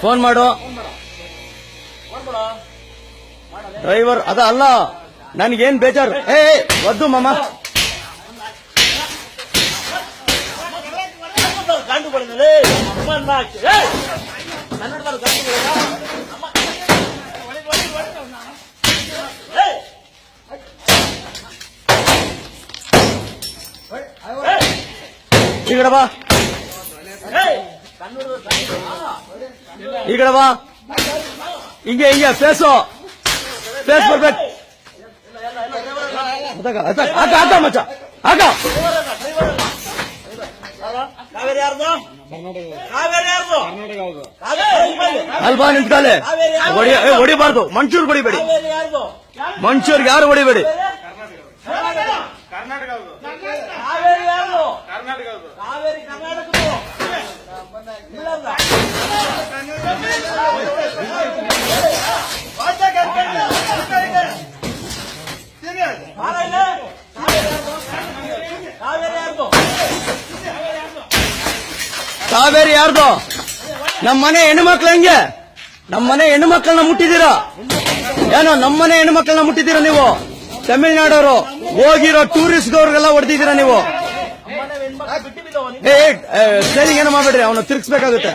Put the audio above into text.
phone ಮಾಡು driver ಅದ ಅಲ್ಲ ನನ್ಗೇನ್ ಬೇಜಾರು ಒದ್ದು ಮಾಮ ಗಂಡು ಈ ಕಡೆ ಬಾ ಈ ಕಡೆ ಬಾ ಹಿಂಗೆ ಫೇಸ್ ಬರ್ಬೇಕು ಆಗ ಮಚ್ಚ ಆಗ ಅಲ್ಬಾ ನಿಂತ್ಕಾಲೆ ಹೊಡಿಬಾರ್ದು ಮನ್ಸೂರ್ ಹೊಡಿಬೇಡಿ ಮನ್ಸೂರ್ಗೆ ಯಾರು ಹೊಡಿಬೇಡಿ ಕಾವೇರಿ ಯಾರ್ದು ನಮ್ಮನೆ ಹೆಣ್ಣುಮಕ್ಳು ಹೆಂಗೆ ನಮ್ಮನೆ ಹೆಣ್ಣುಮಕ್ಕಳನ್ನ ಮುಟ್ಟಿದ್ದೀರಾ ಏನೋ ನಮ್ಮನೆ ಹೆಣ್ಣುಮಕ್ಕಳನ್ನ ಮುಟ್ಟಿದ್ದೀರಾ ನೀವು ತಮಿಳ್ನಾಡವರು ಹೋಗಿರೋ ಟೂರಿಸ್ಟ್ದವ್ರಿಗೆಲ್ಲ ಹೊಡೆದಿದ್ದೀರಾ ನೀವು ಸ್ಟೈಲಿಂಗ್ ಏನೋ ಮಾಡ್ಬೇಡ್ರಿ ಅವನು ತಿರ್ಗಿಸ್ಬೇಕಾಗುತ್ತೆ